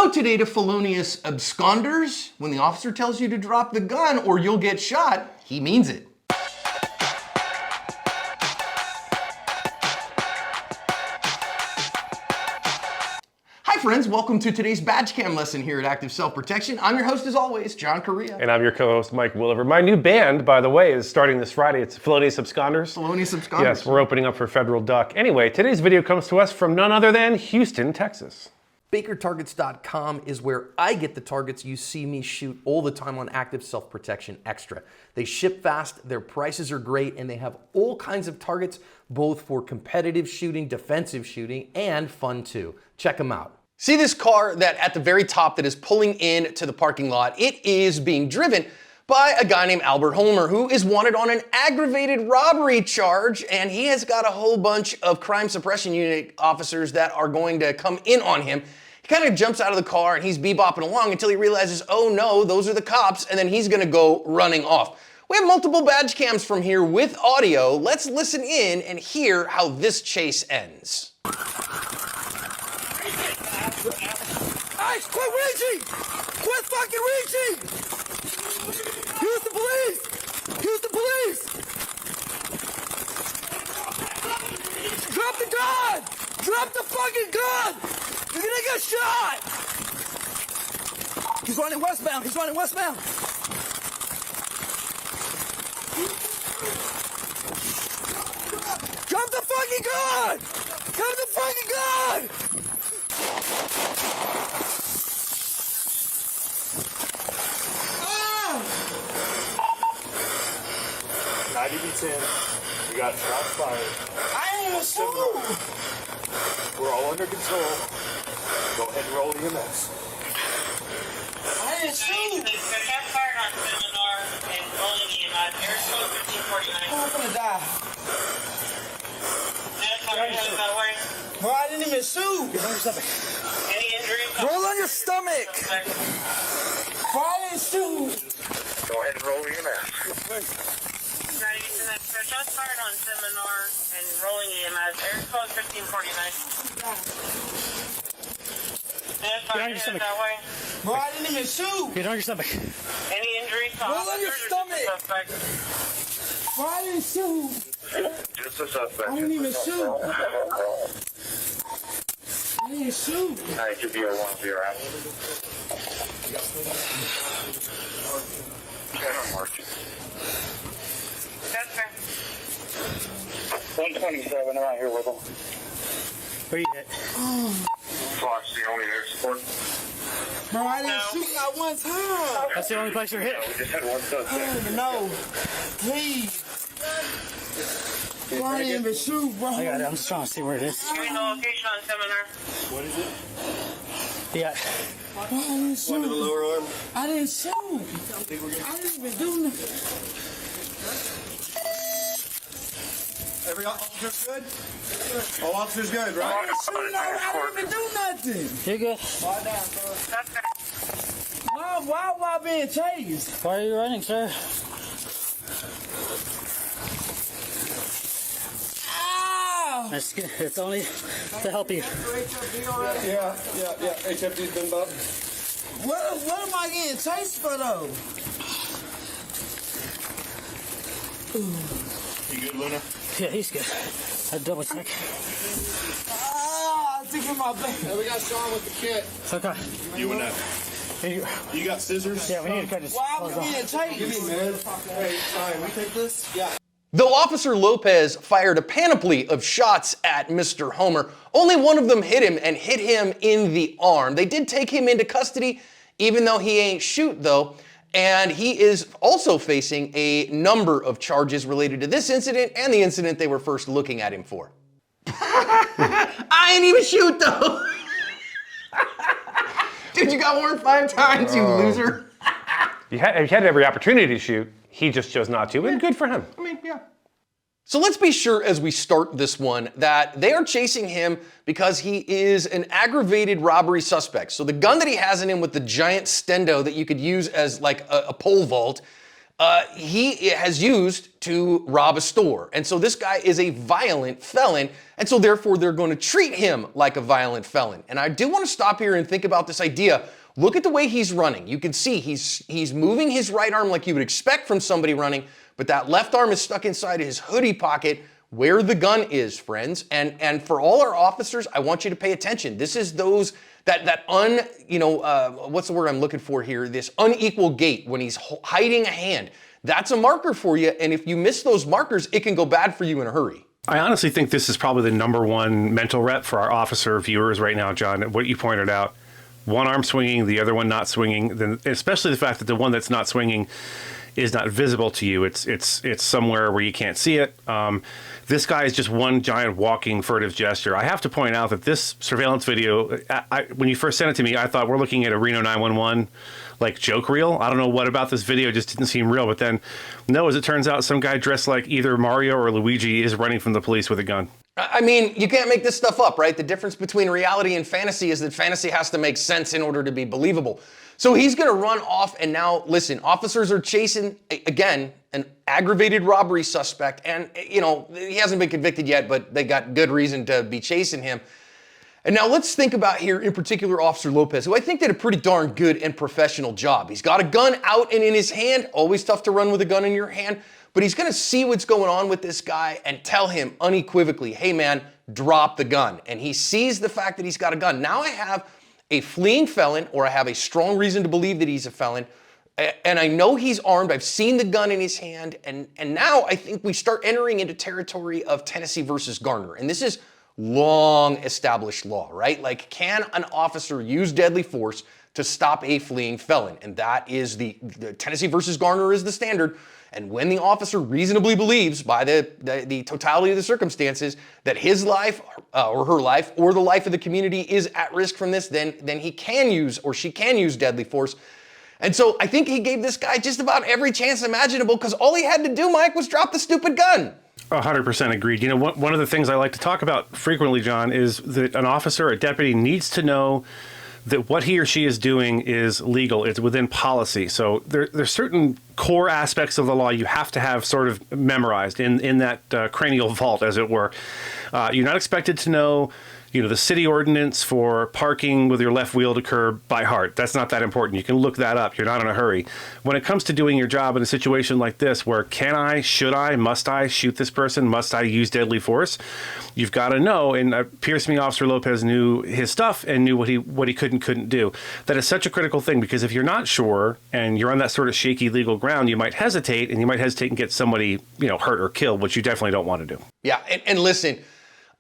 No today to felonious absconders. When the officer tells you to drop the gun or you'll get shot, he means it. Hi friends, welcome to today's badge cam lesson here at Active Self-Protection. I'm your host as always, John Correa. And I'm your co-host, Mike Williver. My new band, by the way, is starting this Friday. It's Felonious Absconders. Felonious Absconders. Yes, we're opening up for Federal Duck. Anyway, today's video comes to us from none other than Houston, Texas. BakerTargets.com is where I get the targets you see me shoot all the time on Active Self-Protection Extra. They ship fast, their prices are great, and they have all kinds of targets, both for competitive shooting, defensive shooting, and fun too. Check them out. See this car that at the very top that is pulling in to the parking lot? It is being driven by a guy named Albert Homer, who is wanted on an aggravated robbery charge, and he has got a whole bunch of crime suppression unit officers that are going to come in on him. He kind of jumps out of the car and he's bebopping along until he realizes, oh no, those are the cops, and then he's gonna go running off. We have multiple badge cams from here with audio. Let's listen in and hear how this chase ends. Guys, quit reaching! Quit fucking reaching! Use the police! Use the police! Drop the gun! Drop the fucking gun! You're gonna get shot! He's running westbound! He's running westbound! Drop the fucking gun! Drop the fucking gun! 90-10. We got shots fired. I ain't shoot! We're all under control. Go ahead and roll EMS. I didn't shoot! The shots fired on Felon and rolling EMS. Air code 1549. I'm gonna die. Bro, I didn't even shoot! Any injuries? Roll on your stomach! Bro, I didn't shoot! Go ahead and roll EMS. Shots fired on Seminar and rolling EMS. Air code 1549. That way. Bro, I didn't even shoot! Get on your stomach. Any injuries? Roll on your stomach! Bro, I didn't shoot! Just a suspect. I didn't even shoot! I didn't shoot! I give you a 1-0 out. March. That's fair. 127, I'm out here with them. Where you at? Fox, the only air support. Bro, I didn't shoot not one time! That's the only place you're hit. We just had one suspect. No, please! Bro, I didn't even shoot, bro! I got it. I'm just trying to see where it is. Give me the location on Seminar. What is it? Yeah. Bro, I didn't shoot! Under the lower arm. I didn't shoot! I didn't even do nothing! Every officer's good? All officers good, right? I didn't shoot, no, I didn't even do nothing! You're good. That's fair. Why am I being chased? Why are you running, sir? Ow! It's only to help you. Yeah. HFD's been bumped. What am I getting chased for though? You good, Luna? Yeah, he's good. I double check. I think in my back. Hey, we got Sean with the kit. It's okay. You and that. You got scissors? Yeah, we need to cut this. Why am I being chased? Hey, Ryan, we take this? Yeah. Though Officer Lopez fired a panoply of shots at Mr. Homer, only one of them hit him and hit him in the arm. They did take him into custody, even though he ain't shoot though, and he is also facing a number of charges related to this incident and the incident they were first looking at him for. I ain't even shoot though. Dude, you got warned 5 times, you loser. He had every opportunity to shoot. He just chose not to, and good for him. I mean, yeah. So let's be sure as we start this one that they are chasing him because he is an aggravated robbery suspect. So the gun that he has in him with the giant stendo that you could use as like a pole vault he has used to rob a store. And so this guy is a violent felon, and so therefore they're going to treat him like a violent felon. And I do want to stop here and think about this idea. Look at the way he's running. You can see he's moving his right arm like you would expect from somebody running, but that left arm is stuck inside his hoodie pocket where the gun is, friends. And for all our officers, I want you to pay attention. This is what's the word I'm looking for here? This unequal gait when he's hiding a hand. That's a marker for you. And if you miss those markers, it can go bad for you in a hurry. I honestly think this is probably the #1 mental rep for our officer viewers right now, John. What you pointed out, one arm swinging, the other one not swinging, then especially the fact that the one that's not swinging is not visible to you. It's somewhere where you can't see it. This guy is just one giant walking furtive gesture. I have to point out that this surveillance video, when you first sent it to me, I thought we're looking at a Reno 911 like joke reel. I don't know what about this video just didn't seem real, but then no, as it turns out, some guy dressed like either Mario or Luigi is running from the police with a gun. I mean, you can't make this stuff up, right? The difference between reality and fantasy is that fantasy has to make sense in order to be believable. So he's going to run off, and now, listen, officers are chasing, again, an aggravated robbery suspect, and, you know, he hasn't been convicted yet, but they got good reason to be chasing him. And now let's think about here, in particular, Officer Lopez, who I think did a pretty darn good and professional job. He's got a gun out and in his hand, always tough to run with a gun in your hand, but he's going to see what's going on with this guy and tell him unequivocally, hey man, drop the gun. And he sees the fact that he's got a gun. Now I have a fleeing felon, or I have a strong reason to believe that he's a felon, and I know he's armed. I've seen the gun in his hand, and now I think we start entering into territory of Tennessee versus Garner. And this is long established law, right? Like, can an officer use deadly force to stop a fleeing felon? And that is the Tennessee versus Garner is the standard. And when the officer reasonably believes, by the totality of the circumstances, that his life or her life or the life of the community is at risk from this, then he can use, or she can use, deadly force. And so I think he gave this guy just about every chance imaginable, because all he had to do, Mike, was drop the stupid gun. 100% agreed. You know, one of the things I like to talk about frequently, John, is that an officer, a deputy, needs to know that what he or she is doing is legal. It's within policy. So there's certain core aspects of the law you have to have sort of memorized in that cranial vault, as it were. You're not expected to know, you know, the city ordinance for parking with your left wheel to curb by heart. That's not that important. You can look that up. You're not in a hurry. When it comes to doing your job in a situation like this, where can I, should I, must I shoot this person? Must I use deadly force? You've got to know, and it appears to me Officer Lopez knew his stuff and knew what he could and couldn't do. That is such a critical thing, because if you're not sure and you're on that sort of shaky legal ground, you might hesitate, and you might hesitate and get somebody, you know, hurt or killed, which you definitely don't want to do. Yeah, and listen,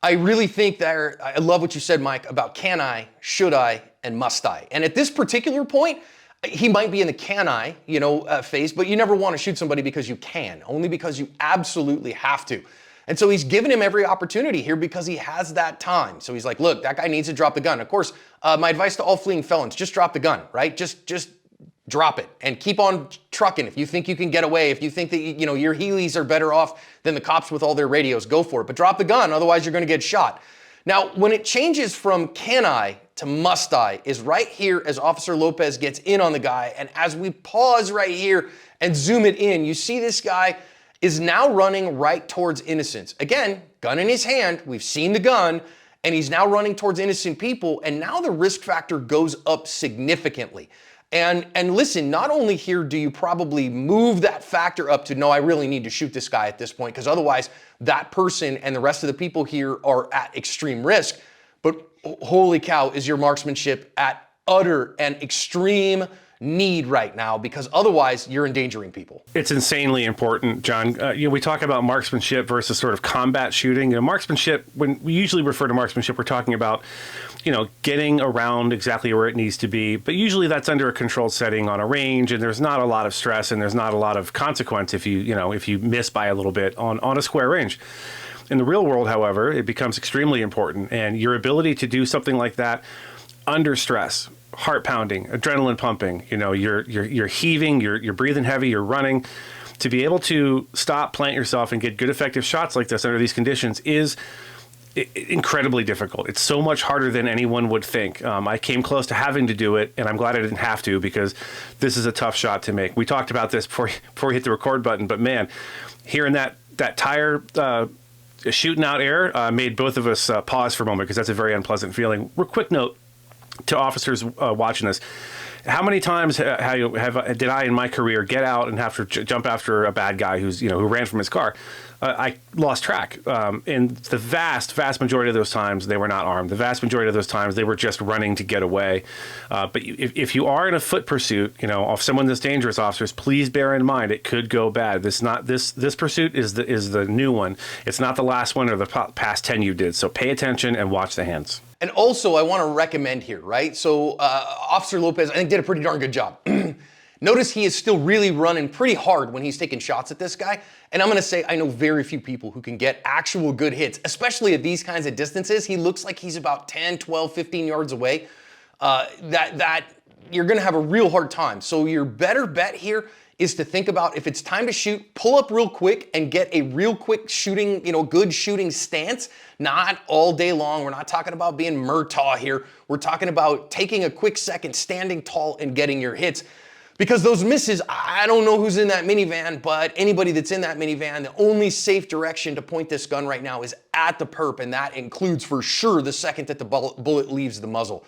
I really think that I love what you said, Mike, about can I, should I, and must I. And at this particular point, he might be in the can I, phase, but you never want to shoot somebody because you can, only because you absolutely have to. And so he's given him every opportunity here because he has that time. So he's like, look, that guy needs to drop the gun. Of course, my advice to all fleeing felons, just drop the gun, right? Just drop it and keep on trucking. If you think you can get away, if you think that, your Heelys are better off than the cops with all their radios, go for it. But drop the gun, otherwise you're going to get shot. Now, when it changes from can I to must I is right here as Officer Lopez gets in on the guy. And as we pause right here and zoom it in, you see this guy is now running right towards innocents. Again, gun in his hand, we've seen the gun, and he's now running towards innocent people, and now the risk factor goes up significantly. And listen, not only here do you probably move that factor up to, no, I really need to shoot this guy at this point, because otherwise that person and the rest of the people here are at extreme risk, but holy cow, is your marksmanship at utter and extreme need right now, because otherwise you're endangering people. It's insanely important, John. We talk about marksmanship versus sort of combat shooting. Marksmanship, when we usually refer to marksmanship, we're talking about, getting around exactly where it needs to be. But usually that's under a controlled setting on a range, and there's not a lot of stress and there's not a lot of consequence if you miss by a little bit on a square range. In the real world, however, it becomes extremely important, and your ability to do something like that under stress, heart pounding, adrenaline pumping, you're heaving, you're breathing heavy, you're running, to be able to stop, plant yourself, and get good effective shots like this under these conditions is incredibly difficult. It's so much harder than anyone would think. I came close to having to do it, and I'm glad I didn't have to, because this is a tough shot to make. We talked about this before we hit the record button, but man, hearing that tire shooting out air made both of us pause for a moment, because that's a very unpleasant feeling. Quick note to officers watching this. How many times did I in my career get out and have to jump after a bad guy who ran from his car? I lost track. And the vast majority of those times, they were not armed. The vast majority of those times, they were just running to get away. But if you are in a foot pursuit, of someone that's dangerous, officers, please bear in mind it could go bad. This pursuit is the new one. It's not the last one or the past 10 you did. So pay attention and watch the hands. And also, I want to recommend here, right? So Officer Lopez, I think, did a pretty darn good job. Notice he is still really running pretty hard when he's taking shots at this guy. And I'm going to say I know very few people who can get actual good hits, especially at these kinds of distances. He looks like he's about 10, 12, 15 yards away. That you're going to have a real hard time. So your better bet here is to think about, if it's time to shoot, pull up real quick and get a real quick shooting, good shooting stance, not all day long. We're not talking about being Murtaugh here. We're talking about taking a quick second, standing tall and getting your hits. Because those misses, I don't know who's in that minivan, but anybody that's in that minivan, the only safe direction to point this gun right now is at the perp, and that includes for sure the second that the bullet leaves the muzzle.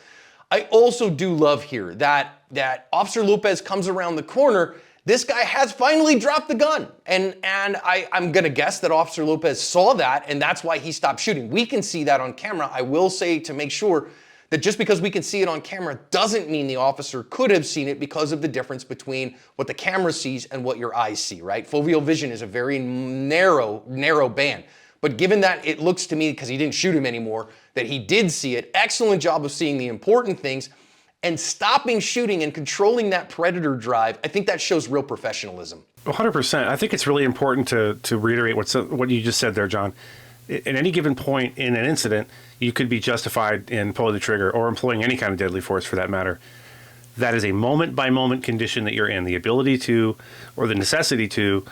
I also do love here that Officer Lopez comes around the corner. This guy has finally dropped the gun. And I'm gonna guess that Officer Lopez saw that, and that's why he stopped shooting. We can see that on camera. I will say, to make sure, that just because we can see it on camera doesn't mean the officer could have seen it, because of the difference between what the camera sees and what your eyes see, right? Foveal vision is a very narrow band. But given that it looks to me, because he didn't shoot him anymore, that he did see it, excellent job of seeing the important things and stopping shooting and controlling that predator drive. I think that shows real professionalism. 100%. I think it's really important to reiterate what you just said there, John. At any given point in an incident, you could be justified in pulling the trigger or employing any kind of deadly force for that matter. That is a moment-by-moment condition that you're in. The ability to, or the necessity to,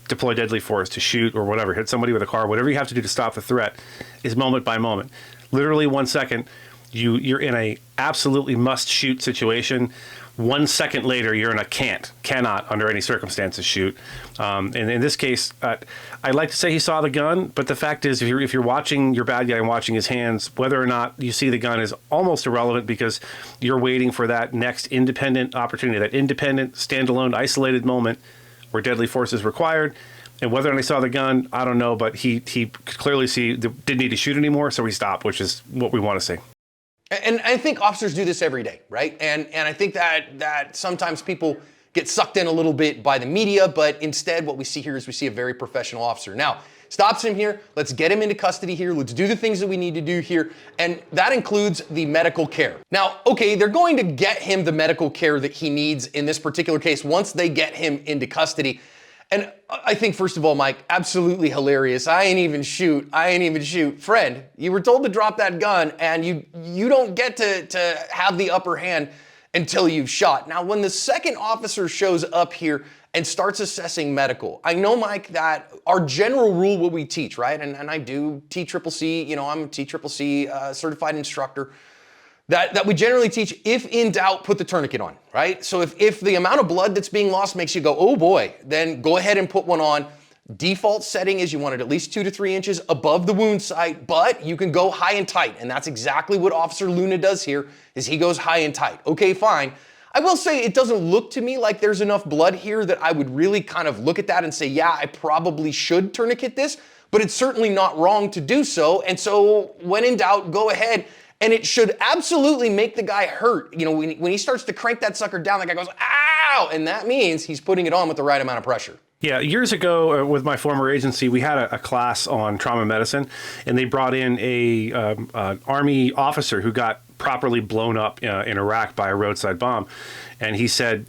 deploy deadly force, to shoot or whatever, hit somebody with a car, whatever you have to do to stop the threat, is moment by moment. Literally 1 second, you're in a absolutely must-shoot situation. 1 second later, you're in a cannot under any circumstances shoot. And in this case, I'd like to say he saw the gun, but the fact is, if you're watching your bad guy and watching his hands, whether or not you see the gun is almost irrelevant, because you're waiting for that next independent opportunity, that independent, standalone, isolated moment where deadly force is required. And whether or not he saw the gun, I don't know, but he could clearly see didn't need to shoot anymore, so he stopped, which is what we want to see. And I think officers do this every day, right? And I think that sometimes people get sucked in a little bit by the media, but instead what we see here is we see a very professional officer. Now, stops him here. Let's get him into custody here. Let's do the things that we need to do here. And that includes the medical care. Now, okay, they're going to get him the medical care that he needs in this particular case once they get him into custody. And I think, first of all, Mike, absolutely hilarious. I ain't even shoot. Friend, you were told to drop that gun, and you don't get to have the upper hand until you've shot. Now, when the second officer shows up here and starts assessing medical, I know, Mike, that our general rule, what we teach, right? And I do TCCC, I'm a TCCC certified instructor. That we generally teach, if in doubt, put the tourniquet on, right? So if the amount of blood that's being lost makes you go, oh boy, then go ahead and put one on. Default setting is you want it at least 2 to 3 inches above the wound site, but you can go high and tight. And that's exactly what Officer Luna does here, is he goes high and tight. Okay, fine. I will say it doesn't look to me like there's enough blood here that I would really kind of look at that and say, yeah, I probably should tourniquet this, but it's certainly not wrong to do so. And so when in doubt, go ahead. And it should absolutely make the guy hurt. When he starts to crank that sucker down, the guy goes, ow! And that means he's putting it on with the right amount of pressure. Yeah, years ago with my former agency, we had a class on trauma medicine, and they brought in an Army officer who got properly blown up in Iraq by a roadside bomb. And he said,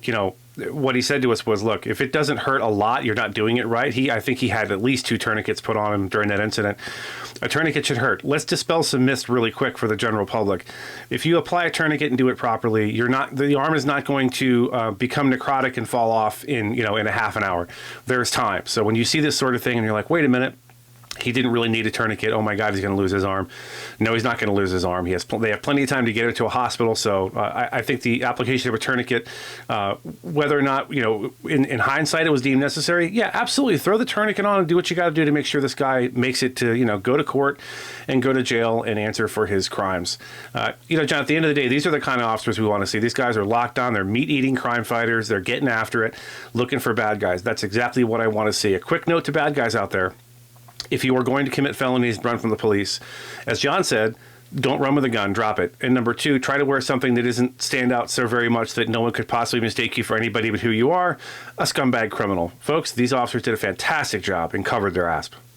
what he said to us was, look, if it doesn't hurt a lot, you're not doing it right. I think he had at least 2 tourniquets put on him during that incident. A tourniquet should hurt. Let's dispel some myths really quick for the general public. If you apply a tourniquet and do it properly, the arm is not going to become necrotic and fall off in a half an hour. There's time. So when you see this sort of thing and you're like, wait a minute, He didn't really need a tourniquet. Oh my God, he's going to lose his arm. No, he's not going to lose his arm. They have plenty of time to get him to a hospital. So I think the application of a tourniquet, whether or not, in hindsight it was deemed necessary, yeah, absolutely. Throw the tourniquet on and do what you got to do to make sure this guy makes it to, go to court and go to jail and answer for his crimes. John, at the end of the day, these are the kind of officers we want to see. These guys are locked on. They're meat-eating crime fighters. They're getting after it, looking for bad guys. That's exactly what I want to see. A quick note to bad guys out there. If you are going to commit felonies, run from the police. As John said, don't run with a gun, drop it. And number two, try to wear something that doesn't stand out so very much that no one could possibly mistake you for anybody but who you are, a scumbag criminal. Folks, these officers did a fantastic job and covered their ass.